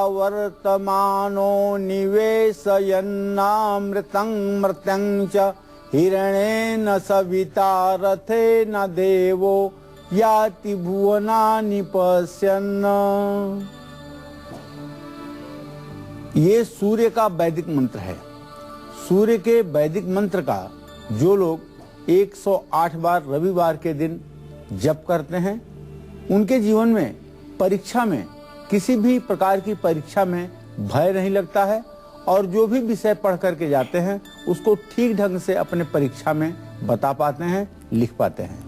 वर्तमानो निवेशयन्नामृतं मर्त्यं च हिरणेन सविता रथेन देवो याति भुवनानि पश्यन्। ये सूर्य का वैदिक मंत्र है। सूर्य के वैदिक मंत्र का जो लोग 108 बार रविवार के दिन जप करते हैं, उनके जीवन में परीक्षा में किसी भी प्रकार की परीक्षा में भय नहीं लगता है और जो भी विषय पढ़ करके जाते हैं उसको ठीक ढंग से अपने परीक्षा में बता पाते हैं, लिख पाते हैं।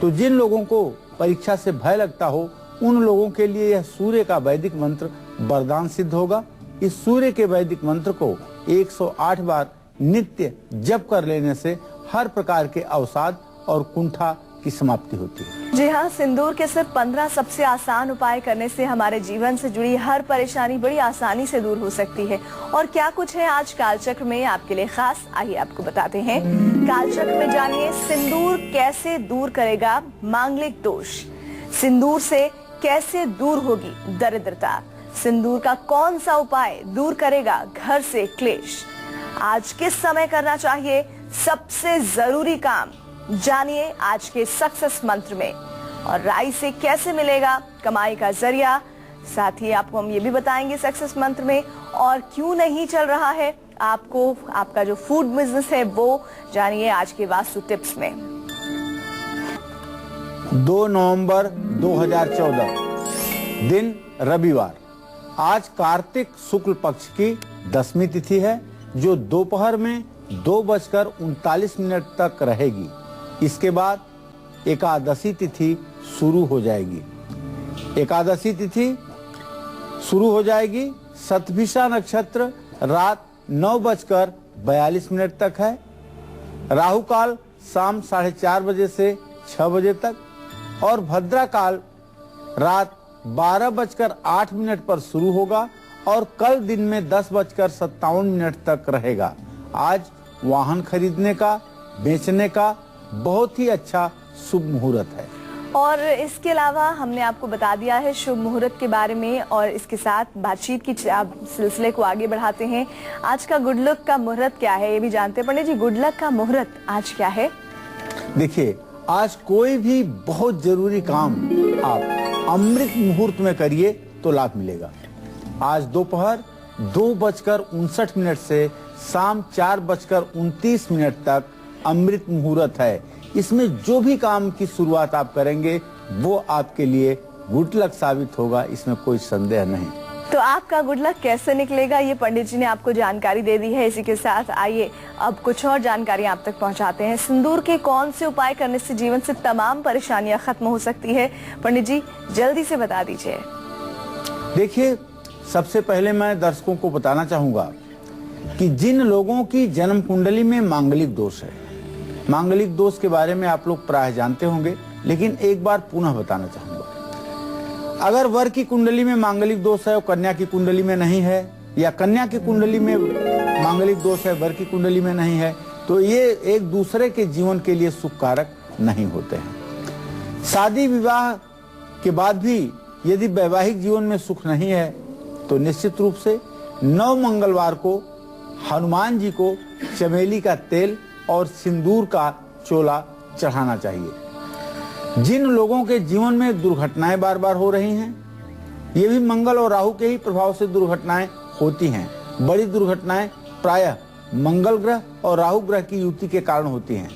तो जिन लोगों को परीक्षा से भय लगता हो उन लोगों के लिए यह सूर्य का वैदिक मंत्र वरदान सिद्ध होगा। इस सूर्य के वैदिक मंत्र को 108 बार नित्य जप कर लेने से हर प्रकार के अवसाद और कुंठा की समाप्ति होती है। जी हाँ, सिंदूर के सिर्फ 15 सबसे आसान उपाय करने से हमारे जीवन से जुड़ी हर परेशानी बड़ी आसानी से दूर हो सकती है। और क्या कुछ है आज कालचक्र में आपके लिए खास, आइए आपको बताते हैं। कालचक्र में जानिए सिंदूर कैसे दूर करेगा मांगलिक दोष, सिंदूर से कैसे दूर होगी दरिद्रता, सिंदूर का कौन सा उपाय दूर करेगा घर से क्लेश, आज किस समय करना चाहिए सबसे जरूरी काम, जानिए आज के सक्सेस मंत्र में। और राई से कैसे मिलेगा कमाई का जरिया, साथ ही आपको हम ये भी बताएंगे सक्सेस मंत्र में। और क्यों नहीं चल रहा है आपको आपका जो फूड बिजनेस है वो, जानिए आज के वास्तु टिप्स में। 2 नवंबर 2014 दिन रविवार। आज कार्तिक शुक्ल पक्ष की 10वीं तिथि है जो दोपहर में 2:39 तक रहेगी। इसके बाद एकादशी तिथि शुरू हो जाएगी। एकादशी तिथि शुरू हो जाएगी। शतभिषा नक्षत्र रात 9:42 तक है। राहु काल शाम 4:30 बजे से 6 बजे तक और भद्रा काल रात 12:08 पर शुरू होगा और कल दिन में 10:57 तक रहेगा। आज वाहन खरीदने का, बेचने का बहुत ही अच्छा शुभ मुहूर्त है। और इसके अलावा हमने आपको बता दिया है शुभ मुहूर्त के बारे में और इसके साथ बातचीत की सिलसिले को आगे बढ़ाते हैं। आज का गुड लक का मुहूर्त क्या है ये भी जानते हैं। पंडित जी, गुड लक का मुहूर्त आज क्या है? देखिए, आज कोई भी बहुत जरूरी काम आप अमृत मुहूर्त में करिए तो लाभ मिलेगा। आज दोपहर 2:59 से शाम 4:29 तक अमृत मुहूर्त है। इसमें जो भी काम की शुरुआत आप करेंगे वो आपके लिए गुड लक साबित होगा, इसमें कोई संदेह नहीं। तो आपका गुड लक कैसे निकलेगा ये पंडित जी ने आपको जानकारी दे दी है। इसी के साथ आइए अब कुछ और जानकारी आप तक पहुंचाते हैं। सिंदूर के कौन से उपाय करने से जीवन से तमाम परेशानियां खत्म हो सकती है, पंडित जी जल्दी से बता दीजिए। देखिए, सबसे पहले मैं दर्शकों को बताना चाहूंगा कि जिन लोगों की जन्म कुंडली में मांगलिक दोष है, मांगलिक दोष के बारे में आप लोग प्राय जानते होंगे, लेकिन एक बार पुनः बताना चाहूंगा। अगर वर की कुंडली में मांगलिक दोष है और कन्या की कुंडली में नहीं है, या कन्या की कुंडली में मांगलिक दोष है वर की कुंडली में नहीं है, तो ये एक दूसरे के जीवन के लिए सुखकारक नहीं होते हैं। शादी विवाह के बाद भी यदि वैवाहिक जीवन में सुख नहीं है तो निश्चित रूप से 9 मंगलवार को हनुमान जी को चमेली का तेल और सिंदूर का चोला चढ़ाना चाहिए। जिन लोगों के जीवन में दुर्घटनाएं बार बार हो रही हैं, ये भी मंगल और राहु के ही प्रभाव से दुर्घटनाएं होती हैं। बड़ी दुर्घटनाएं प्रायः मंगल ग्रह और राहु ग्रह की युति के कारण होती हैं।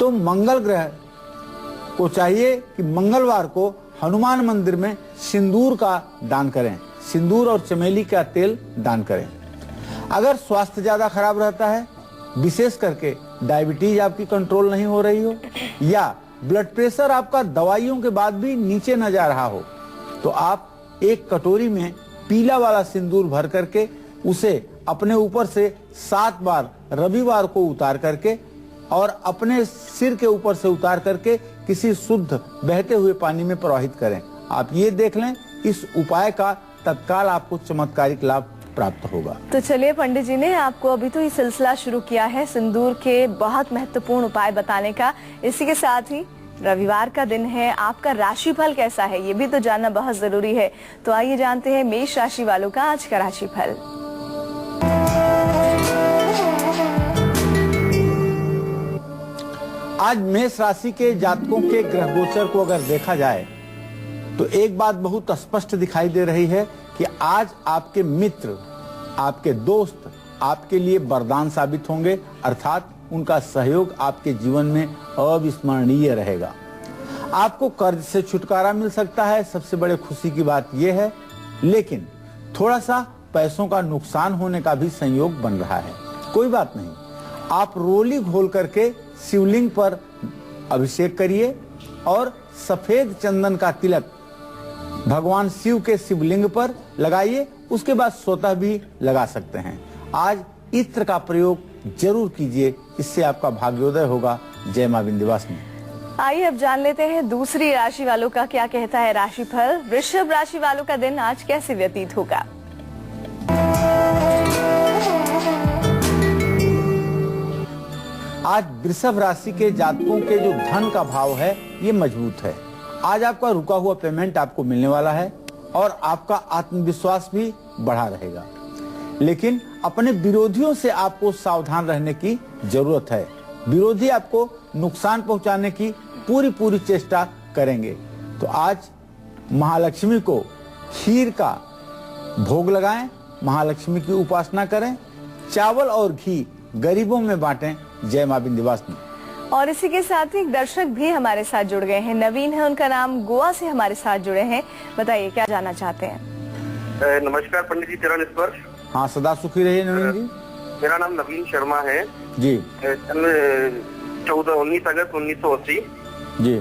तो मंगल ग्रह को चाहिए कि मंगलवार को हनुमान मंदिर में सिंदूर का दान करें, सिंदूर और चमेली का तेल दान करें। अगर स्वास्थ्य ज्यादा खराब रहता है, विशेष करके डायबिटीज आपकी कंट्रोल नहीं हो रही हो या ब्लड प्रेशर आपका दवाइयों के बाद भी नीचे न जा रहा हो, तो आप एक कटोरी में पीला वाला सिंदूर भर करके उसे अपने ऊपर से 7 बार रविवार को उतार करके और अपने सिर के ऊपर से उतार करके किसी शुद्ध बहते हुए पानी में प्रवाहित करें। आप ये देख लें, इस उपाय का तत्काल आपको चमत्कारिक लाभ प्राप्त होगा। तो चलिए, पंडित जी ने आपको अभी तो ये सिलसिला शुरू किया है सिंदूर के बहुत महत्वपूर्ण उपाय बताने का। इसी के साथ ही रविवार का दिन है, आपका राशिफल कैसा है ये भी तो जानना बहुत जरूरी है। तो आइए जानते हैं मेष राशि वालों का आज का राशिफल। आज मेष राशि के जातकों के ग्रह गोचर को अगर देखा जाए तो एक बात बहुत स्पष्ट दिखाई दे रही है कि आज आपके मित्र, आपके दोस्त आपके लिए वरदान साबित होंगे, अर्थात उनका सहयोग आपके जीवन में अविस्मरणीय रहेगा। आपको कर्ज से छुटकारा मिल सकता है, सबसे बड़े खुशी की बात यह है, लेकिन थोड़ा सा पैसों का नुकसान होने का भी संयोग बन रहा है। कोई बात नहीं, आप रोली घोल करके शिवलिंग पर अभिषेक करिए और सफेद चंदन का तिलक भगवान शिव के शिवलिंग पर लगाइए, उसके बाद स्वतः भी लगा सकते हैं। आज इत्र का प्रयोग जरूर कीजिए, इससे आपका भाग्योदय होगा। जय मां विंध्यवासिनी। आइए अब जान लेते हैं दूसरी राशि वालों का क्या कहता है राशिफल। वृषभ राशि वालों का दिन आज कैसे व्यतीत होगा। आज वृषभ राशि के जातकों के जो धन का भाव है ये मजबूत है। आज आपका रुका हुआ पेमेंट आपको मिलने वाला है और आपका आत्मविश्वास भी बढ़ा रहेगा, लेकिन अपने विरोधियों से आपको सावधान रहने की जरूरत है। विरोधी आपको नुकसान पहुंचाने की पूरी चेष्टा करेंगे। तो आज महालक्ष्मी को खीर का भोग लगाएं, महालक्ष्मी की उपासना करें, चावल और घी गरीबों में बांटें। जय मां विंध्यवासिनी। और इसी के साथ ही दर्शक भी हमारे साथ जुड़ गए हैं। नवीन है उनका नाम, गोवा से हमारे साथ जुड़े हैं। बताइए क्या जानना चाहते हैं। नमस्कार पंडित जी, चरण स्पर्श। हाँ, सदा सुखी रहिए नवीन जी। मेरा नाम नवीन शर्मा है जी। 19 अगस्त 1980 जी।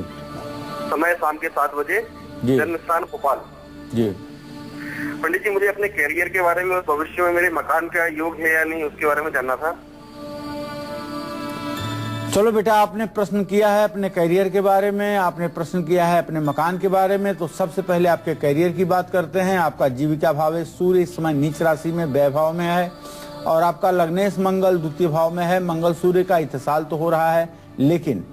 समय शाम के 7 बजे, जन्म स्थान भोपाल जी। पंडित जी, मुझे अपने कैरियर के बारे में और भविष्य में मेरे मकान का योग है या नहीं उसके बारे में जानना था। चलो बेटा, आपने प्रश्न किया है अपने करियर के बारे में, आपने प्रश्न किया है अपने मकान के बारे में, तो सबसे पहले आपके करियर की बात करते हैं। आपका जीविका भाव है सूर्य, इस समय नीच राशि में व्यय भाव में है, और आपका लग्नेश मंगल द्वितीय भाव में है। मंगल सूर्य का इत्तेसाल तो हो रहा है, लेकिन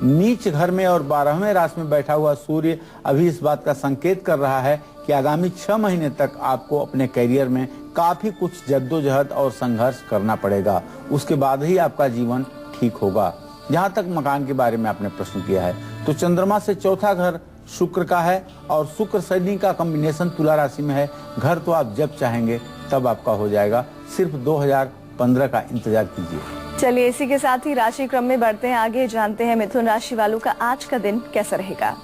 नीच घर में और 12वें राशि में बैठा हुआ सूर्य अभी इस बात का संकेत कर रहा है कि आगामी 6 महीने तक आपको अपने करियर में काफी कुछ जद्दोजहद और संघर्ष करना पड़ेगा। उसके बाद ही आपका जीवन ठीक होगा। जहाँ तक मकान के बारे में आपने प्रश्न किया है, तो चंद्रमा से चौथा घर शुक्र का है और शुक्र शनि का कॉम्बिनेशन तुला राशि में है। घर तो आप जब चाहेंगे तब आपका हो जाएगा, सिर्फ 2015 का इंतजार कीजिए। चलिए इसी के साथ ही राशि क्रम में बढ़ते हैं आगे, जानते हैं मिथुन राशि वालों का आज का दिन कैसा रहेगा।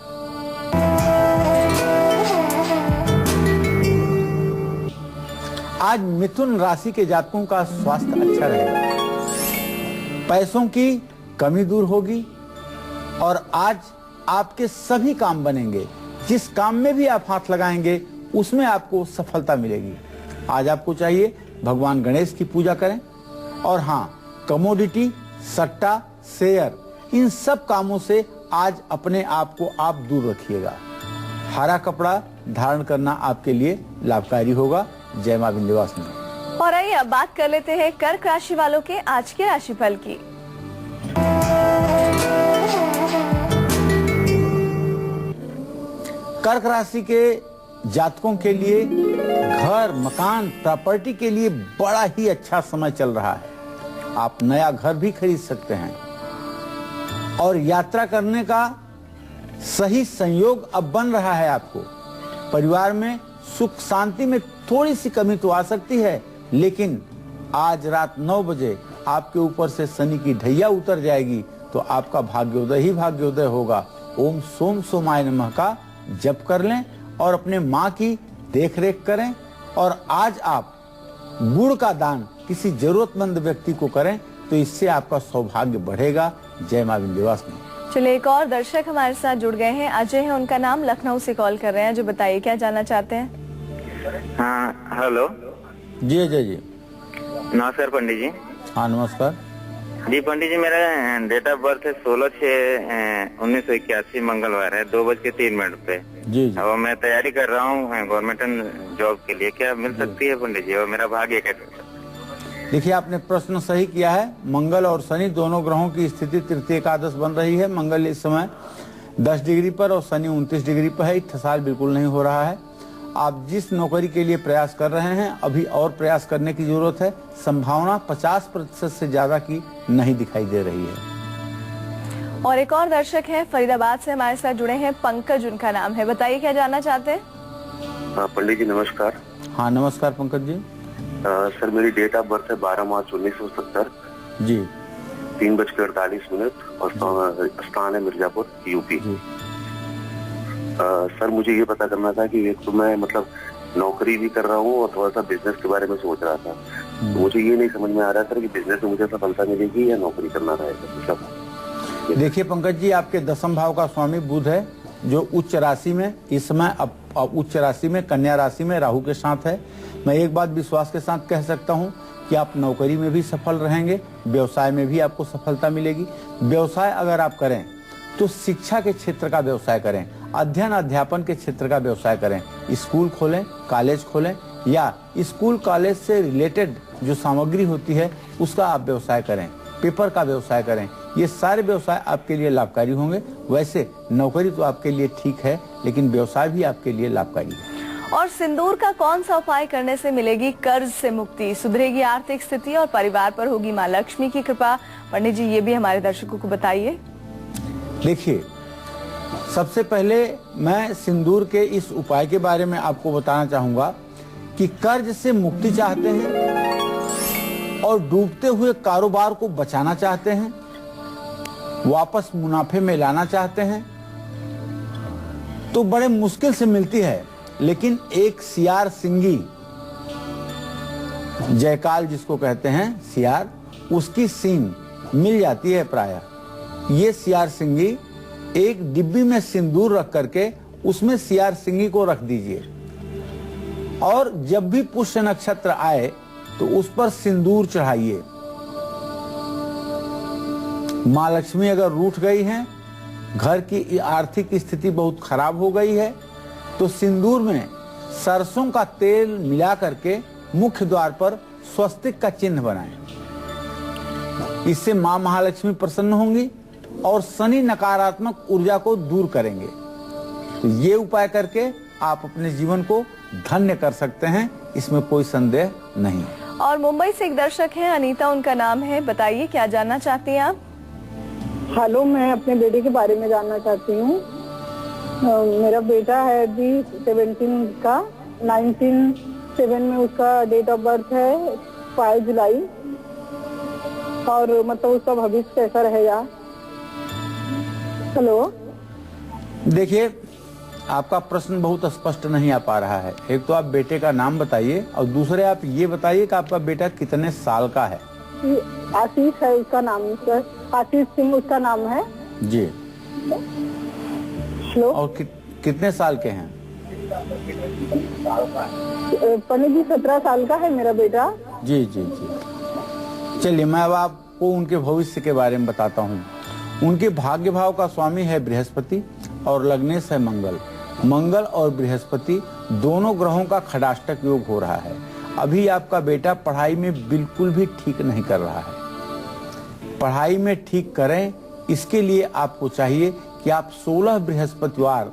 आज मिथुन राशि के जातकों का स्वास्थ्य अच्छा रहेगा, पैसों की कमी दूर होगी और आज आपके सभी काम बनेंगे। जिस काम में भी आप हाथ लगाएंगे उसमें आपको सफलता मिलेगी। आज आपको चाहिए भगवान गणेश की पूजा करें, और हाँ, कमोडिटी, सट्टा, शेयर, इन सब कामों से आज अपने आप को आप दूर रखिएगा। हरा कपड़ा धारण करना आपके लिए लाभकारी होगा। जय मां विंध्यवासिनी। और आइए अब बात कर लेते हैं कर्क राशि वालों के आज के राशिफल की। कर्क राशि के जातकों के लिए घर, मकान, प्रॉपर्टी के लिए बड़ा ही अच्छा समय चल रहा है। आप नया घर भी खरीद सकते हैं और यात्रा करने का सही संयोग अब बन रहा है। आपको परिवार में सुख शांति में थोड़ी सी कमी तो आ सकती है, लेकिन आज रात 9 बजे आपके ऊपर से शनि की ढैया उतर जाएगी, तो आपका भाग्योदय ही भाग्योदय होगा। ओम सोम सोमाय नमः का जप कर लें और अपने माँ की देख रेख करें, और आज आप गुड़ का दान किसी जरूरतमंद व्यक्ति को करें, तो इससे आपका सौभाग्य बढ़ेगा। जय मां विंध्यवासिनी। चलिए एक और दर्शक हमारे साथ जुड़ गए हैं, अजय है उनका नाम, लखनऊ से कॉल कर रहे हैं। जो बताइए क्या जानना चाहते हैं। हाँ, हेलो जी अजय जी। नमस्कार पंडित जी। हाँ नमस्कार जी पंडित जी, मेरा डेट ऑफ बर्थ है 16/6/1981 मंगलवार है, 2:03 पे। जी जी। अब मैं तैयारी कर रहा हूँ गवर्नमेंट जॉब के लिए, क्या मिल सकती है पंडित जी, और मेरा भाग्य कैसे। देखिए, आपने प्रश्न सही किया है। मंगल और शनि दोनों ग्रहों की स्थिति तृतीय एकादश बन रही है। मंगल इस समय 10 डिग्री पर और शनि 29 डिग्री पर है। इत्तेसाल बिल्कुल नहीं हो रहा है। आप जिस नौकरी के लिए प्रयास कर रहे हैं अभी और प्रयास करने की जरूरत है। संभावना 50% से ज्यादा की नहीं दिखाई दे रही है। और एक और दर्शक हैं फरीदाबाद से हमारे साथ जुड़े हैं, पंकज उनका नाम है, बताइए क्या जानना चाहते हैं। पंडित जी नमस्कार। हाँ नमस्कार पंकज जी। सर मेरी डेट ऑफ बर्थ है 12 मार्च 1970 जी 3:48 और स्थान है मिर्जापुर यूपी। सर मुझे ये पता करना था कि एक तो मैं मतलब नौकरी भी कर रहा हूँ और थोड़ा सा बिजनेस के बारे में सोच रहा था। तो मुझे ये नहीं समझ में आ रहा सर कि बिजनेस में मुझे सफलता मिलेगी या नौकरी करना रहेगा। देखिए पंकज जी, आपके 10वें भाव का स्वामी बुध है जो उच्च राशि में इस समय उच्च राशि में कन्या राशि में राहु के साथ है। मैं एक बात विश्वास के साथ कह सकता हूं कि आप नौकरी में भी सफल रहेंगे, व्यवसाय में भी आपको सफलता मिलेगी। व्यवसाय अगर आप करें तो शिक्षा के क्षेत्र का व्यवसाय करें, अध्ययन अध्यापन के क्षेत्र का व्यवसाय करें। स्कूल खोलें, कॉलेज खोलें या स्कूल कॉलेज से रिलेटेड जो सामग्री होती है उसका आप व्यवसाय करें, पेपर का व्यवसाय करें। ये सारे व्यवसाय आपके लिए लाभकारी होंगे। वैसे नौकरी तो आपके लिए ठीक है लेकिन व्यवसाय भी आपके लिए लाभकारी है। और सिंदूर का कौन सा उपाय करने से मिलेगी कर्ज से मुक्ति, सुधरेगी आर्थिक स्थिति और परिवार पर होगी माँ लक्ष्मी की कृपा? पंडित जी ये भी हमारे दर्शकों को बताइए। देखिए सबसे पहले मैं सिंदूर के इस उपाय के बारे में आपको बताना चाहूंगा कि कर्ज से मुक्ति चाहते हैं और डूबते हुए कारोबार को बचाना चाहते हैं, वापस मुनाफे में लाना चाहते हैं तो बड़े मुश्किल से मिलती है। लेकिन एक सियार सिंगी, जयकाल जिसको कहते हैं सियार, उसकी सींग मिल जाती है प्रायः। ये सियार सिंगी एक डिब्बी में सिंदूर रख करके उसमें सियार सिंगी को रख दीजिए और जब भी पुष्य नक्षत्र आए तो उस पर सिंदूर चढ़ाइए। माँ लक्ष्मी अगर रूठ गई हैं, घर की आर्थिक स्थिति बहुत खराब हो गई है तो सिंदूर में सरसों का तेल मिला करके मुख्य द्वार पर स्वस्तिक का चिन्ह बनाएं। इससे माँ महालक्ष्मी प्रसन्न होंगी और शनि नकारात्मक ऊर्जा को दूर करेंगे। तो ये उपाय करके आप अपने जीवन को धन्य कर सकते हैं, इसमें कोई संदेह नहीं। और मुंबई से एक दर्शक हैं, अनीता उनका नाम है, बताइए क्या जानना चाहती हैं आप। हेलो, मैं अपने बेटे के बारे में जानना चाहती हूँ। मेरा बेटा है अभी 17 का, 1907 में उसका डेट ऑफ बर्थ है, 5 जुलाई। और मतलब उसका भविष्य कैसा रहेगा? हेलो, देखिए आपका प्रश्न बहुत स्पष्ट नहीं आ पा रहा है। एक तो आप बेटे का नाम बताइए और दूसरे आप ये बताइए कि आपका बेटा कितने साल का है। आशीष है उसका नाम, आशीष सिंह उसका नाम है जी। हेलो, और कितने साल के हैं? पंडित जी 17 साल का है मेरा बेटा। जी जी जी। चलिए मैं अब आपको उनके भविष्य के बारे में बताता हूँ। उनके भाग्य भाव का स्वामी है बृहस्पति और लग्नेश है मंगल। मंगल और बृहस्पति दोनों ग्रहों का खडाष्टक योग हो रहा है। अभी आपका बेटा पढ़ाई में बिल्कुल भी ठीक नहीं कर रहा है। पढ़ाई में ठीक करें, इसके लिए आपको चाहिए कि आप 16 बृहस्पतिवार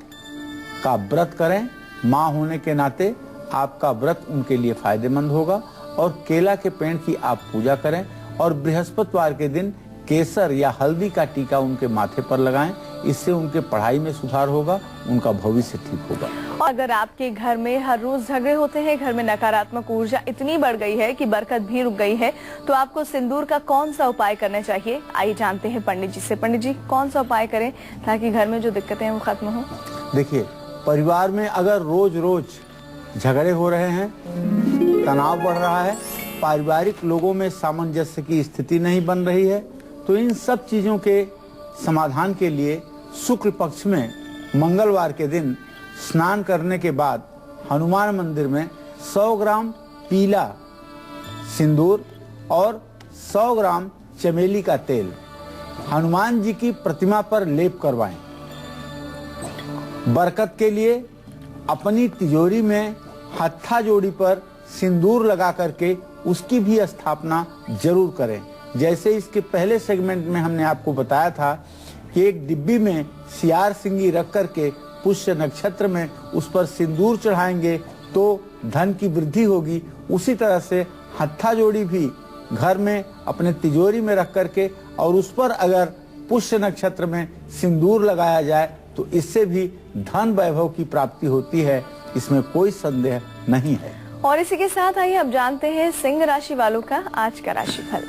का व्रत करें। माँ होने के नाते आपका व्रत उनके लिए फायदेमंद होगा। और केला के पेड़ की आप पूजा करें और बृहस्पतिवार के दिन केसर या हल्दी का टीका उनके माथे पर लगाएं। इससे उनके पढ़ाई में सुधार होगा, उनका भविष्य ठीक होगा। और अगर आपके घर में हर रोज झगड़े होते हैं, घर में नकारात्मक ऊर्जा इतनी बढ़ गई है कि बरकत भी रुक गई है, तो आपको सिंदूर का कौन सा उपाय करना चाहिए? आइए जानते हैं पंडित जी से। पंडित जी कौन सा उपाय करें ताकि घर में जो दिक्कतें हैं वो खत्म हो? देखिए, परिवार में अगर रोज रोज झगड़े हो रहे हैं, तनाव बढ़ रहा है, पारिवारिक लोगों में सामंजस्य की स्थिति नहीं बन रही है, तो इन सब चीजों के समाधान के लिए शुक्ल पक्ष में मंगलवार के दिन स्नान करने के बाद हनुमान मंदिर में 100 ग्राम पीला सिंदूर और 100 ग्राम चमेली का तेल हनुमान जी की प्रतिमा पर लेप करवाएं। बरकत के लिए अपनी तिजोरी में हत्था जोड़ी पर सिंदूर लगा करके उसकी भी स्थापना जरूर करें। जैसे इसके पहले सेगमेंट में हमने आपको बताया था कि एक डिब्बी में सियार सिंगी रख करके पुष्य नक्षत्र में उस पर सिंदूर चढ़ाएंगे तो धन की वृद्धि होगी। उसी तरह से हत्था जोड़ी भी घर में अपने तिजोरी में रख करके और उस पर अगर पुष्य नक्षत्र में सिंदूर लगाया जाए तो इससे भी धन वैभव की प्राप्ति होती है, इसमें कोई संदेह नहीं है। और इसी के साथ आइए अब जानते हैं सिंह राशि वालों का आज का राशिफल।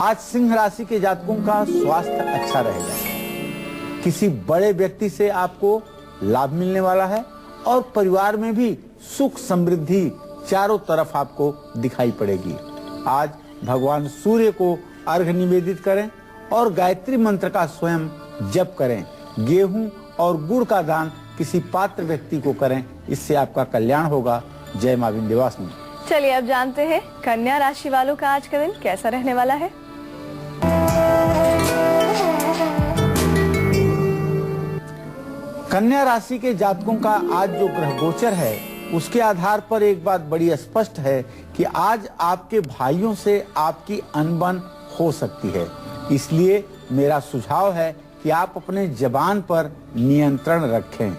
आज सिंह राशि के जातकों का स्वास्थ्य अच्छा रहेगा। किसी बड़े व्यक्ति से आपको लाभ मिलने वाला है और परिवार में भी सुख समृद्धि चारों तरफ आपको दिखाई पड़ेगी। आज भगवान सूर्य को अर्घ्य निवेदित करें और गायत्री मंत्र का स्वयं जप करें। गेहूं और गुड़ का दान किसी पात्र व्यक्ति को करें, इससे आपका कल्याण होगा। जय मां विंध्यवासिनी। चलिए अब जानते हैं कन्या राशि वालों का आज का दिन कैसा रहने वाला है। कन्या राशि के जातकों का आज जो ग्रह गोचर है उसके आधार पर एक बात बड़ी स्पष्ट है कि आज आपके भाइयों से आपकी अनबन हो सकती है। इसलिए मेरा सुझाव है कि आप अपने जबान पर नियंत्रण रखें,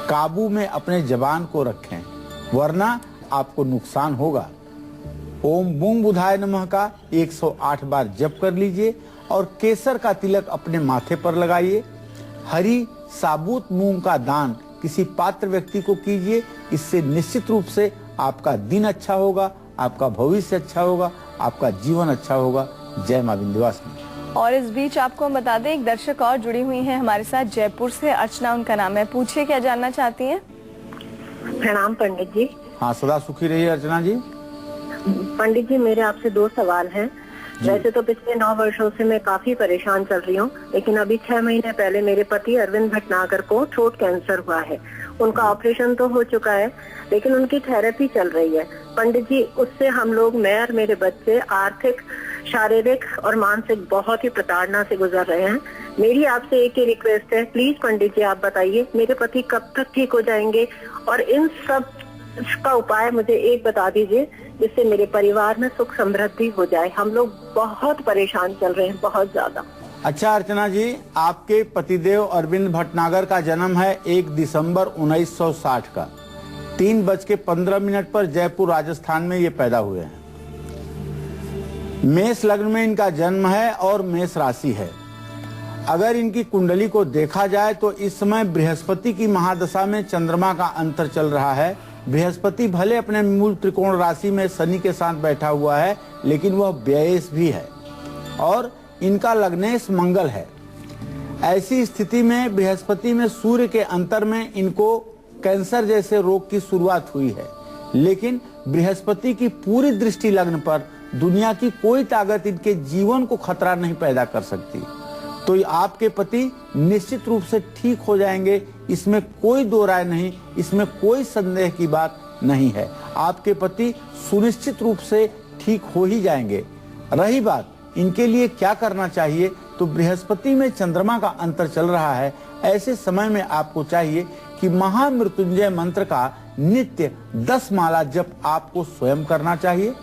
काबू में अपने जबान को रखें, वरना आपको नुकसान होगा। ओम बूंग बुधाय नमः का 108 बार जप कर लीजिए और केसर का तिलक अपने माथे पर लगाइए। हरी साबुत मूंग का दान किसी पात्र व्यक्ति को कीजिए। इससे निश्चित रूप से आपका दिन अच्छा होगा, आपका भविष्य अच्छा होगा, आपका जीवन अच्छा होगा। जय मां विंध्यवासिनी। और इस बीच आपको हम बता दें, एक दर्शक और जुड़ी हुई हैं हमारे साथ जयपुर से, अर्चना उनका नाम है। पूछिए क्या जानना चाहती हैं। प्रणाम पंडित जी। हाँ, सदा सुखी रहिए अर्चना जी। पंडित जी, मेरे आपसे 2 सवाल हैं। वैसे तो पिछले 9 वर्षों से मैं काफी परेशान चल रही हूँ, लेकिन अभी 6 महीने पहले मेरे पति अरविंद भटनागर को थ्रोट कैंसर हुआ है। उनका ऑपरेशन तो हो चुका है, लेकिन उनकी थेरेपी चल रही है। पंडित जी, उससे हम लोग, मैं और मेरे बच्चे, आर्थिक, शारीरिक और मानसिक बहुत ही प्रताड़ना से गुजर रहे हैं। मेरी आपसे एक ही रिक्वेस्ट है, प्लीज पंडित जी आप बताइए मेरे पति कब तक ठीक हो जाएंगे, और इन सब का उपाय मुझे एक बता दीजिए जिससे मेरे परिवार में सुख समृद्धि हो जाए। हम लोग बहुत परेशान चल रहे हैं, बहुत ज्यादा। अच्छा अर्चना जी, आपके पतिदेव अरविंद भटनागर का जन्म है 1 दिसंबर 1960 का 3:15 पर जयपुर राजस्थान में ये पैदा हुए हैं। मेष लग्न में इनका जन्म है और मेष राशि है। अगर इनकी कुंडली को देखा जाए तो इस समय बृहस्पति की महादशा में चंद्रमा का अंतर चल रहा है। बृहस्पति भले अपने मूल त्रिकोण राशि में शनि के साथ बैठा हुआ है, लेकिन वह व्ययेश भी है और इनका लग्नेश मंगल है। ऐसी स्थिति में बृहस्पति में सूर्य के अंतर में इनको कैंसर जैसे रोग की शुरुआत हुई है, लेकिन बृहस्पति की पूरी दृष्टि लग्न पर दुनिया की कोई ताकत इनके जीवन को खतरा नहीं पैदा कर सकती। तो आपके पति निश्चित रूप से ठीक हो जाएंगे, इसमें कोई दो राय नहीं, इसमें कोई संदेह की बात नहीं है। आपके पति सुनिश्चित रूप से ठीक हो ही जाएंगे। रही बात इनके लिए क्या करना चाहिए, तो बृहस्पति में चंद्रमा का अंतर चल रहा है। ऐसे समय में आपको चाहिए कि महामृत्युंजय मंत्र का नित्य 10 माला जप आपको स्वयं करना चाहिए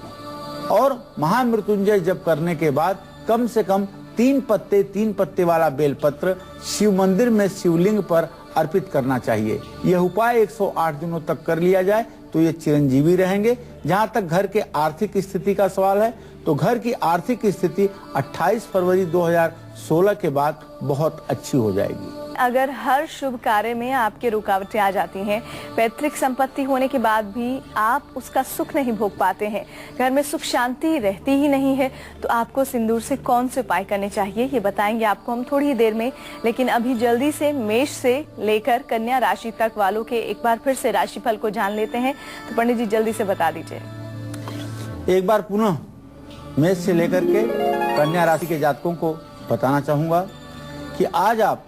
और महामृत्युंजय जप करने के बाद कम से कम 3 पत्ते वाला बेलपत्र शिव मंदिर में शिवलिंग पर अर्पित करना चाहिए। यह उपाय 108 दिनों तक कर लिया जाए तो ये चिरंजीवी रहेंगे। जहां तक घर के आर्थिक स्थिति का सवाल है, तो घर की आर्थिक स्थिति 28 फरवरी 2016 के बाद बहुत अच्छी हो जाएगी। अगर हर शुभ कार्य में आपके रुकावटें आ जाती हैं, पैतृक संपत्ति होने के बाद भी आप उसका सुख नहीं भोग पाते हैं, घर में सुख शांति रहती ही नहीं है, तो आपको सिंदूर से कौन से उपाय करने चाहिए ये बताएंगे आपको हम थोड़ी ही देर में। लेकिन अभी जल्दी से मेष से लेकर कन्या राशि तक वालों के एक बार फिर से राशिफल को जान लेते हैं। तो पंडित जी जल्दी से बता दीजिए। एक बार पुनः मेष से लेकर के कन्या राशि के जातकों को बताना चाहूंगा कि आज आप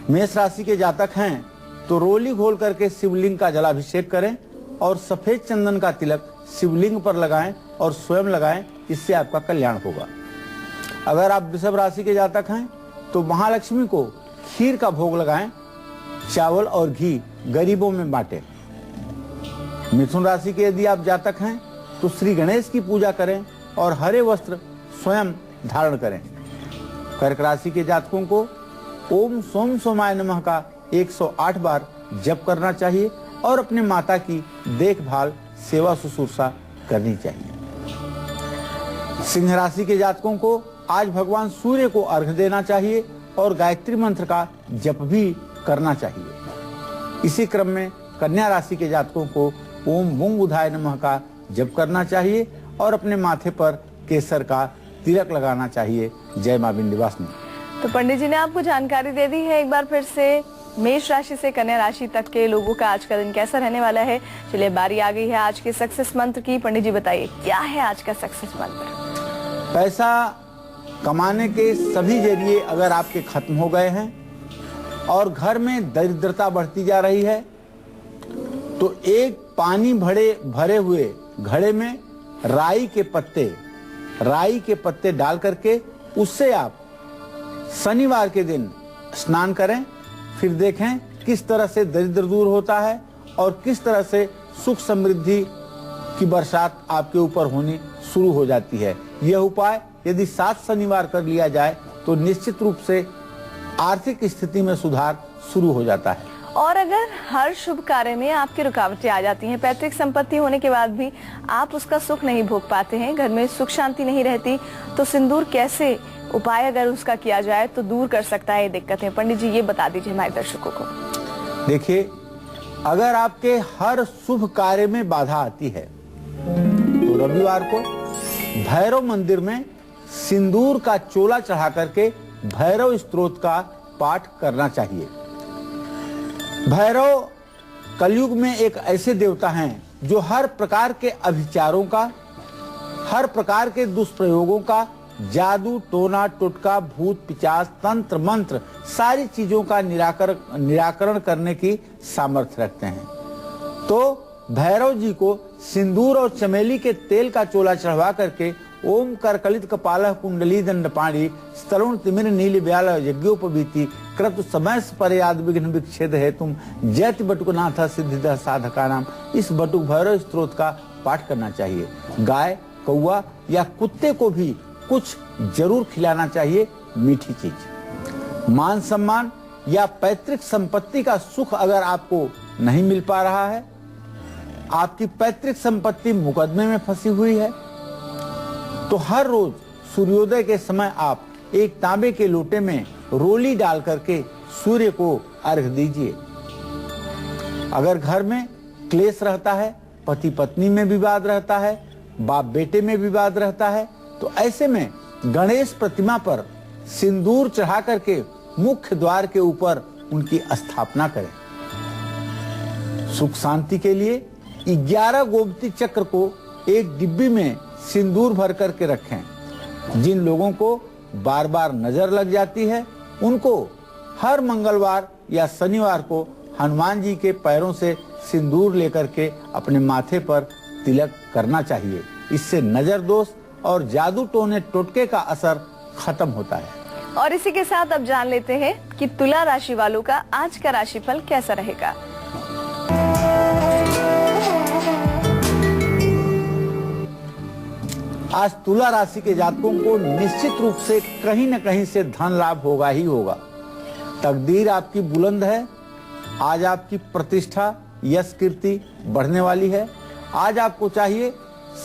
मेष राशि के जातक हैं तो रोली घोल करके शिवलिंग का जलाभिषेक करें और सफेद चंदन का तिलक शिवलिंग पर लगाएं और स्वयं लगाएं, इससे आपका कल्याण होगा। अगर आप वृषभ राशि के जातक हैं तो महालक्ष्मी को खीर का भोग लगाएं, चावल और घी गरीबों में बांटें। मिथुन राशि के यदि आप जातक हैं तो श्री गणेश की पूजा करें और हरे वस्त्र स्वयं धारण करें। कर्क राशि के जातकों को ओम सोम सोमाय नमः का 108 बार जप करना चाहिए और अपने माता की देखभाल सेवा शुश्रूषा करनी चाहिए। सिंह राशि के जातकों को आज भगवान सूर्य को अर्घ्य देना चाहिए और गायत्री मंत्र का जप भी करना चाहिए। इसी क्रम में कन्या राशि के जातकों को ओम बुंग बुधाय नमः का जप करना चाहिए और अपने माथे पर केसर का तिलक लगाना चाहिए। जय मां विंध्यवासिनी। तो पंडित जी ने आपको जानकारी दे दी है। एक बार फिर से मेष राशि से कन्या राशि तक के लोगों का आज का दिन कैसा रहने वाला है। चलिए बारी आ गई है आज के सक्सेस मंत्र की। पंडित जी बताइए क्या है आज का सक्सेस मंत्र। पैसा कमाने के सभी जरिए अगर आपके खत्म हो गए हैं और घर में दरिद्रता बढ़ती जा रही है तो एक पानी भरे हुए घड़े में राई के पत्ते डाल करके उससे आप शनिवार के दिन स्नान करें। फिर देखें किस तरह से दरिद्र दूर होता है और किस तरह से सुख समृद्धि की बरसात आपके ऊपर होनी शुरू हो जाती है। यह उपाय यदि 7 शनिवार कर लिया जाए तो निश्चित रूप से आर्थिक स्थिति में सुधार शुरू हो जाता है। और अगर हर शुभ कार्य में आपकी रुकावटें आ जाती हैं, पैतृक संपत्ति होने के बाद भी आप उसका सुख नहीं भोग पाते हैं, घर में सुख शांति नहीं रहती, तो सिंदूर कैसे उपाय अगर उसका किया जाए तो दूर कर सकता है ये दिक्कतें। पंडित जी ये बता दीजिए हमारे दर्शकों को। देखिए, अगर आपके हर शुभ कार्य में बाधा आती है तो रविवार को भैरव मंदिर में सिंदूर का चोला चढ़ा करके भैरव स्तोत्र का पाठ करना चाहिए। भैरव कलयुग में एक ऐसे देवता हैं जो हर प्रकार के अभिचारों का, हर प्रकार के दुष्प्रयोगों का, जादू टोना टोटका भूत पिचास तंत्र मंत्र सारी चीजों का निराकरण करने की सामर्थ्य रखते हैं। तो भैरव जी को सिंदूर और चमेली के तेल का चोला चढ़वा करके ओम करकलित कपालः कुंडली दंडपाणी स्तरुण तिमिर नील व्याल यज्ञोपवीति क्रतु समय परयाद विघ्न विच्छेद है तुम जयति बटुकनाथ सिद्धिद साधका नाम, इस बटुक भैरव स्तोत्र का पाठ करना चाहिए। गाय कौवा या कुत्ते को भी कुछ जरूर खिलाना चाहिए मीठी चीज। मान सम्मान या पैतृक संपत्ति का सुख अगर आपको नहीं मिल पा रहा है, आपकी पैतृक संपत्ति मुकदमे में फंसी हुई है, तो हर रोज सूर्योदय के समय आप एक तांबे के लोटे में रोली डाल करके सूर्य को अर्घ्य दीजिए। अगर घर में क्लेश रहता है, पति पत्नी में विवाद रहता है, बाप बेटे में विवाद रहता है, तो ऐसे में गणेश प्रतिमा पर सिंदूर चढ़ा करके मुख्य द्वार के ऊपर उनकी स्थापना करें। सुख शांति के लिए 11 गोमती चक्र को एक डिब्बी में सिंदूर भर करके रखें। जिन लोगों को बार बार नजर लग जाती है उनको हर मंगलवार या शनिवार को हनुमान जी के पैरों से सिंदूर लेकर के अपने माथे पर तिलक करना चाहिए। इससे नजर दोष और जादू टोने टोटके का असर खत्म होता है। और इसी के साथ अब जान लेते हैं कि तुला राशि वालों का आज का राशिफल कैसा रहेगा। आज तुला राशि के जातकों को निश्चित रूप से कहीं न कहीं से धन लाभ होगा ही होगा। तकदीर आपकी बुलंद है। आज आपकी प्रतिष्ठा यश कीर्ति बढ़ने वाली है। आज आपको चाहिए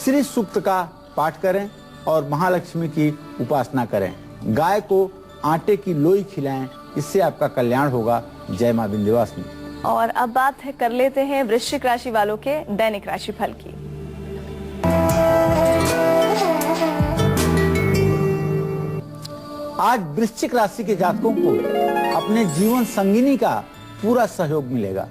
श्री सूक्त का पाठ करें और महालक्ष्मी की उपासना करें। गाय को आटे की लोई खिलाएं, इससे आपका कल्याण होगा। जय मां विंध्यवासिनी। और अब बात कर लेते हैं वृश्चिक राशि वालों के दैनिक राशिफल की। आज वृश्चिक राशि के जातकों को अपने जीवन संगिनी का पूरा सहयोग मिलेगा।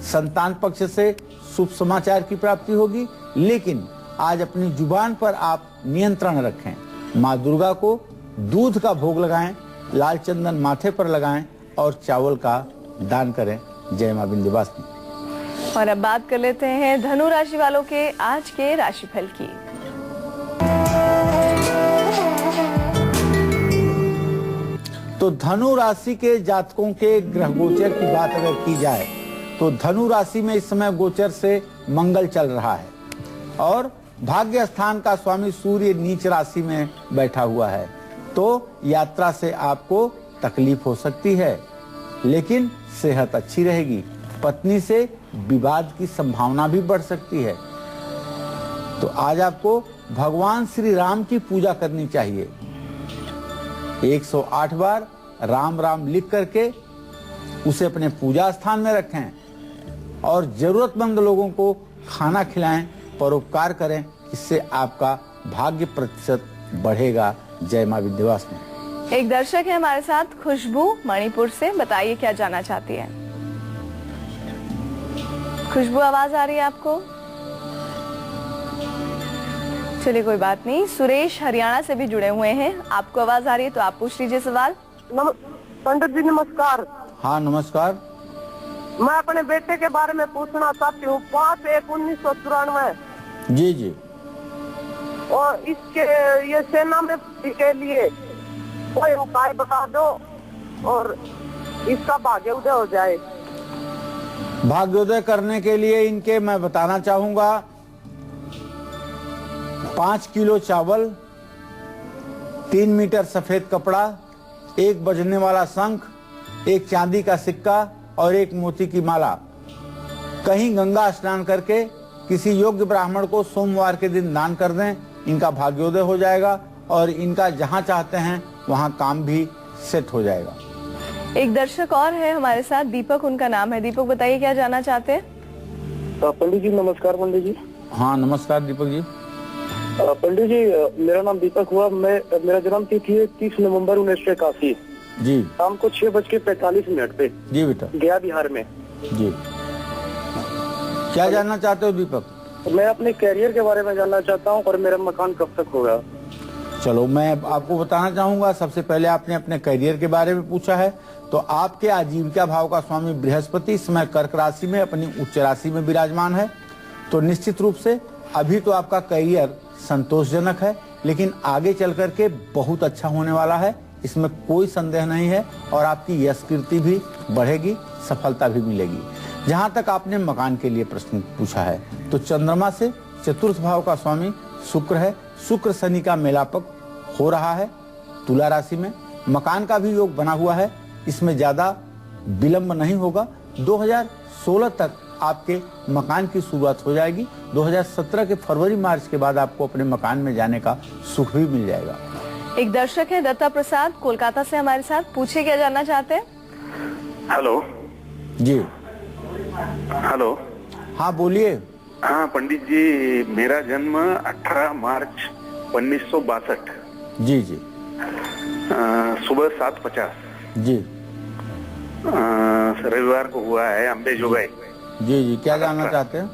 संतान पक्ष से शुभ समाचार की प्राप्ति होगी, लेकिन आज अपनी जुबान पर आप नियंत्रण रखें। माँ दुर्गा को दूध का भोग लगाएं, लाल चंदन माथे पर लगाएं और चावल का दान करें। जय मां विंध्यवासिनी। और अब बात कर लेते हैं धनु राशि वालों के आज के राशिफल की। तो धनु राशि के जातकों के ग्रह गोचर की बात अगर की जाए तो धनु राशि में इस समय गोचर से मंगल चल रहा है और भाग्य स्थान का स्वामी सूर्य नीच राशि में बैठा हुआ है, तो यात्रा से आपको तकलीफ हो सकती है, लेकिन सेहत अच्छी रहेगी। पत्नी से विवाद की संभावना भी बढ़ सकती है। तो आज आपको भगवान श्री राम की पूजा करनी चाहिए। 108 बार राम राम लिख करके उसे अपने पूजा स्थान में रखें और जरूरतमंद लोगों को खाना खिलाएं, परोपकार करें। इससे आपका भाग्य प्रतिशत बढ़ेगा। जय मां विंध्यवासिनी। एक दर्शक है हमारे साथ, खुशबू मणिपुर से। बताइए क्या जानना चाहती है। खुशबू, आवाज आ रही है आपको? चलिए कोई बात नहीं। सुरेश हरियाणा से भी जुड़े हुए हैं, आपको आवाज आ रही है तो आप पूछ लीजिए सवाल। पंडित जी नमस्कार। हाँ नमस्कार। मैं अपने बेटे के बारे में पूछना चाहती हूँ। 5/1/1994। जी जी। और इसके ये सेना में के लिए कोई उपाय बता दो और इसका भाग्योदय हो जाए। भाग्योदय करने के लिए इनके मैं बताना चाहूंगा 5 किलो चावल, 3 मीटर सफेद कपड़ा, 1 बजने वाला शंख, 1 चांदी का सिक्का और 1 मोती की माला कहीं गंगा स्नान करके किसी योग्य ब्राह्मण को सोमवार के दिन दान कर दें। इनका भाग्योदय हो जाएगा और इनका जहां चाहते हैं वहां काम भी सेट हो जाएगा। एक दर्शक और है हमारे साथ, दीपक उनका नाम है। दीपक बताइए क्या जानना चाहते हैं। पंडित जी नमस्कार। पंडित जी। हाँ नमस्कार दीपक जी। पंडित जी मेरा नाम दीपक हुआ। मेरा जन्म तिथि है 30 नवंबर 1981 जी, शाम को 6:45 पे जी बेटा, गया बिहार में। जी क्या जानना चाहते हो दीपक? मैं अपने कैरियर के बारे में जानना चाहता हूँ और मेरा मकान कब तक होगा। चलो मैं आपको बताना चाहूंगा। सबसे पहले आपने अपने करियर के बारे में पूछा है, तो आपके आजीविका भाव का स्वामी बृहस्पति इस समय कर्क राशि में अपनी उच्च राशि में विराजमान है। तो निश्चित रूप से अभी तो आपका करियर संतोषजनक है, लेकिन आगे चल करके बहुत अच्छा होने वाला है, इसमें कोई संदेह नहीं है। और आपकी यश कीर्ति भी बढ़ेगी, सफलता भी मिलेगी। जहां तक आपने मकान के लिए प्रश्न पूछा है, तो चंद्रमा से चतुर्थ भाव का स्वामी शुक्र है। शुक्र शनि का मेलापक हो रहा है तुला राशि में। मकान का भी योग बना हुआ है, इसमें ज्यादा विलंब नहीं होगा। 2016 तक आपके मकान की शुरुआत हो जाएगी। 2017 के फरवरी मार्च के बाद आपको अपने मकान में जाने का सुख भी मिल जाएगा। एक दर्शक है दत्ता प्रसाद कोलकाता से हमारे साथ, पूछिए क्या जानना चाहते हैं। हेलो जी। हेलो। हाँ बोलिए। हाँ पंडित जी, मेरा जन्म 18 मार्च 1962। जी जी। सुबह 7:50 जी। रविवार को हुआ है, अम्बे जोगाई। जी जी, क्या जानना चाहते हैं?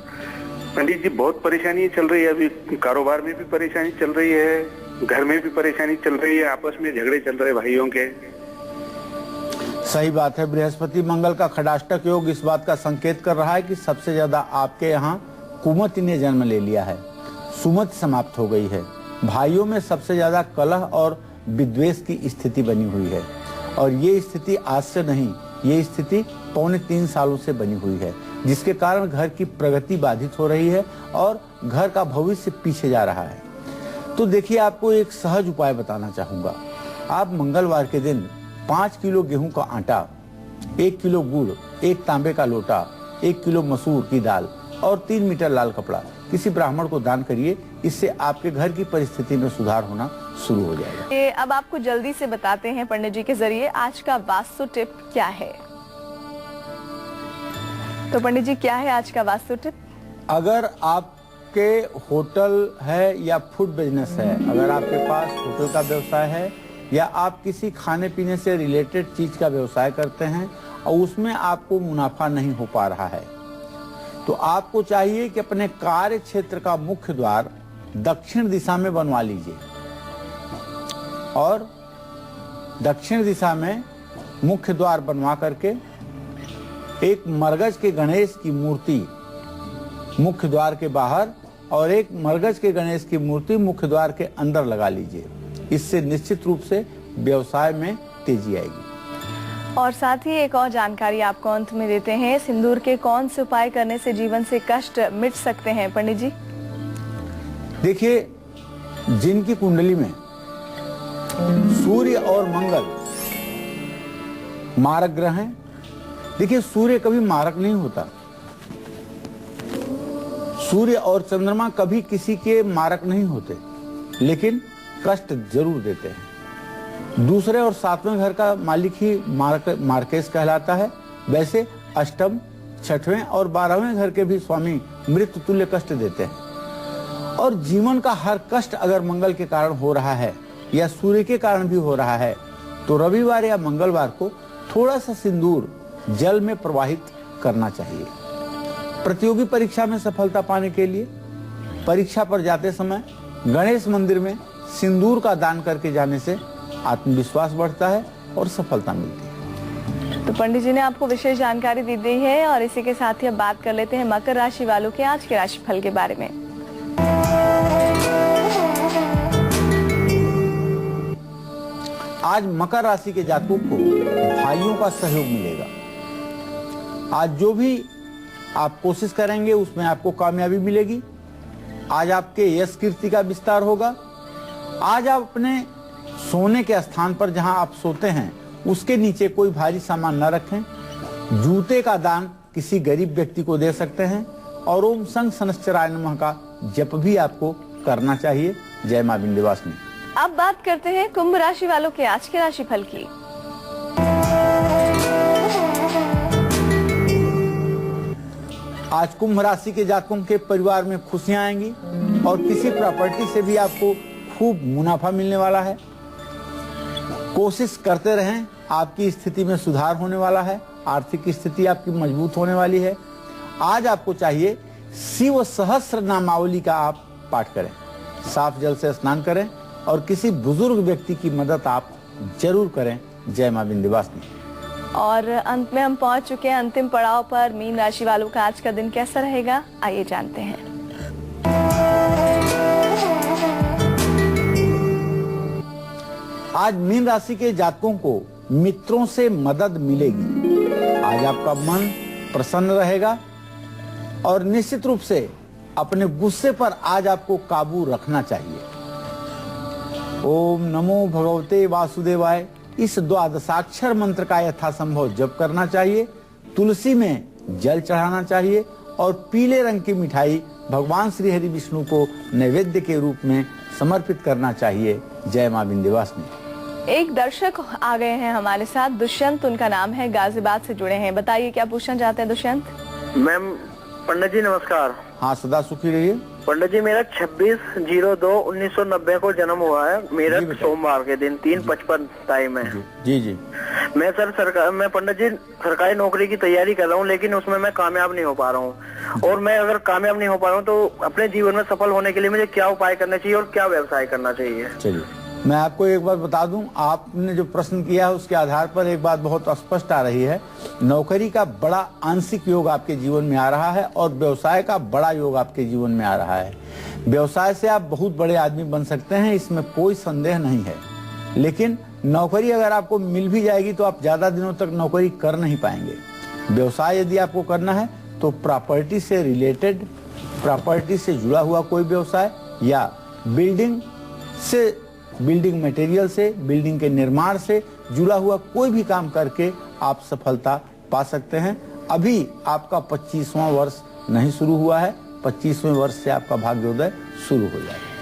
पंडित जी बहुत परेशानी चल रही है अभी। कारोबार में भी परेशानी चल रही है, घर में भी परेशानी चल रही है, आपस में झगड़े चल रहे भाइयों के। सही बात है। बृहस्पति मंगल का खडाष्टक योग इस बात का संकेत कर रहा है कि सबसे ज्यादा आपके यहाँ कुमति ने जन्म ले लिया है, सुमति समाप्त हो गई है। भाइयों में सबसे ज्यादा कलह और विद्वेष की स्थिति बनी हुई है, और ये स्थिति आज से नहीं, ये स्थिति 2.25 सालों से बनी हुई है, जिसके कारण घर की प्रगति बाधित हो रही है और घर का भविष्य पीछे जा रहा है। तो देखिए, आपको एक सहज उपाय बताना चाहूंगा। आप मंगलवार के दिन 5 किलो गेहूं का आटा, 1 किलो गुड़, 1 तांबे का लोटा, 1 किलो मसूर की दाल और 3 मीटर लाल कपड़ा किसी ब्राह्मण को दान करिए। इससे आपके घर की परिस्थिति में सुधार होना शुरू हो जाएगा। ये अब आपको जल्दी से बताते हैं पंडित जी के जरिए आज का वास्तु टिप क्या है। तो पंडित जी क्या है आज का वास्तु टिप? अगर आपके होटल है या फूड बिजनेस है, अगर आपके पास होटल का व्यवसाय है या आप किसी खाने पीने से रिलेटेड चीज का व्यवसाय करते हैं और उसमें आपको मुनाफा नहीं हो पा रहा है, तो आपको चाहिए कि अपने कार्य क्षेत्र का मुख्य द्वार दक्षिण दिशा में बनवा लीजिए। और दक्षिण दिशा में मुख्य द्वार बनवा करके एक मरगज के गणेश की मूर्ति मुख्य द्वार के बाहर और एक मरगज के गणेश की मूर्ति मुख्य द्वार के अंदर लगा लीजिए। इससे निश्चित रूप से व्यवसाय में तेजी आएगी। और साथ ही एक और जानकारी आपको अंत में देते हैं, सिंदूर के कौन से उपाय करने से जीवन से कष्ट मिट सकते हैं पंडित जी? देखिए, जिनकी कुंडली में सूर्य और मंगल मारक ग्रह हैं, देखिए सूर्य कभी मारक नहीं होता, सूर्य और चंद्रमा कभी किसी के मारक नहीं होते, लेकिन कष्ट जरूर देते हैं। दूसरे और सातवें घर का मालिक ही मार्केश कहलाता है। वैसे अष्टम, छठवें और 12वें घर के भी स्वामी मृत्यु तुल्य कष्ट देते हैं। और जीवन का हर कष्ट अगर मंगल के कारण हो रहा है या सूर्य के कारण भी हो रहा है, तो रविवार या मंगलवार को थोड़ा सा सिंदूर जल में प्रवाहित करना चाहिए। प्रतियोगी परीक्षा में सफलता पाने के लिए परीक्षा पर जाते समय गणेश मंदिर में सिंदूर का दान करके जाने से आत्मविश्वास बढ़ता है और सफलता मिलती है। तो पंडित जी ने आपको विशेष जानकारी दी है और इसी के साथ ही अब बात कर लेते हैं मकर राशि वालों के आज के राशिफल के बारे में। आज मकर राशि के जातकों को भाइयों का सहयोग मिलेगा। आज जो भी आप कोशिश करेंगे उसमें आपको कामयाबी मिलेगी। आज आपके यश कीर्ति का विस्तार होगा। आज आप अपने सोने के स्थान पर जहां आप सोते हैं उसके नीचे कोई भारी सामान न रखें। जूते का दान किसी गरीब व्यक्ति को दे सकते हैं और ओम संग शनश्चराय नमः का जप भी आपको करना चाहिए। जय मां विंध्यवासिनी। अब बात करते हैं कुंभ राशि वालों के आज के राशिफल की। आज कुंभ राशि के जातकों के परिवार में खुशियां आएंगी और किसी प्रॉपर्टी से भी आपको खूब मुनाफा मिलने वाला है। कोशिश करते रहें, आपकी स्थिति में सुधार होने वाला है। आर्थिक स्थिति आपकी मजबूत होने वाली है। आज आपको चाहिए शिव सहस्त्र नामावली का आप पाठ करें, साफ जल से स्नान करें और किसी बुजुर्ग व्यक्ति की मदद आप जरूर करें। जय मां विंध्यवासिनी। और अंत में हम पहुंच चुके हैं अंतिम पड़ाव पर। मीन राशि वालों का आज का दिन कैसा रहेगा, आइए जानते हैं। आज मीन राशि के जातकों को मित्रों से मदद मिलेगी। आज आपका मन प्रसन्न रहेगा और निश्चित रूप से अपने गुस्से पर आज आपको काबू रखना चाहिए। ओम नमो भगवते वासुदेवाय इस द्वादशाक्षर मंत्र का यथासंभव जप करना चाहिए। तुलसी में जल चढ़ाना चाहिए और पीले रंग की मिठाई भगवान श्री हरि विष्णु को नैवेद्य के रूप में समर्पित करना चाहिए। जय मां विंध्यवासिनी। एक दर्शक आ गए हैं हमारे साथ, दुष्यंत उनका नाम है, गाजियाबाद से जुड़े हैं। बताइए क्या पूछना चाहते हैं दुष्यंत? मैम पंडित जी नमस्कार। हाँ, सदा सुखी रहिए। पंडित जी मेरा 26/02/1990 को जन्म हुआ है। मेरा सोमवार के दिन 3:55 टाइम है। जी जी। मैं पंडित जी सरकारी नौकरी की तैयारी कर रहा हूँ, लेकिन उसमें मैं कामयाब नहीं हो पा रहा हूँ। और मैं अगर कामयाब नहीं हो पा रहा हूँ तो अपने जीवन में सफल होने के लिए मुझे क्या उपाय करने चाहिए और क्या व्यवसाय करना चाहिए? चलिए, मैं आपको एक बात बता दूं, आपने जो प्रश्न किया है उसके आधार पर एक बात बहुत स्पष्ट आ रही है। नौकरी का बड़ा आंशिक योग आपके जीवन में आ रहा है और व्यवसाय का बड़ा योग आपके जीवन में आ रहा है। व्यवसाय से आप बहुत बड़े आदमी बन सकते हैं, इसमें कोई संदेह नहीं है। लेकिन नौकरी अगर आपको मिल भी जाएगी तो आप ज्यादा दिनों तक नौकरी कर नहीं पाएंगे। व्यवसाय यदि आपको करना है तो प्रॉपर्टी से रिलेटेड, प्रॉपर्टी से जुड़ा हुआ कोई व्यवसाय या बिल्डिंग मटेरियल से, बिल्डिंग के निर्माण से जुड़ा हुआ कोई भी काम करके आप सफलता पा सकते हैं। अभी आपका 25वां वर्ष नहीं शुरू हुआ है, 25वें वर्ष से आपका भाग्योदय शुरू हो जाएगा।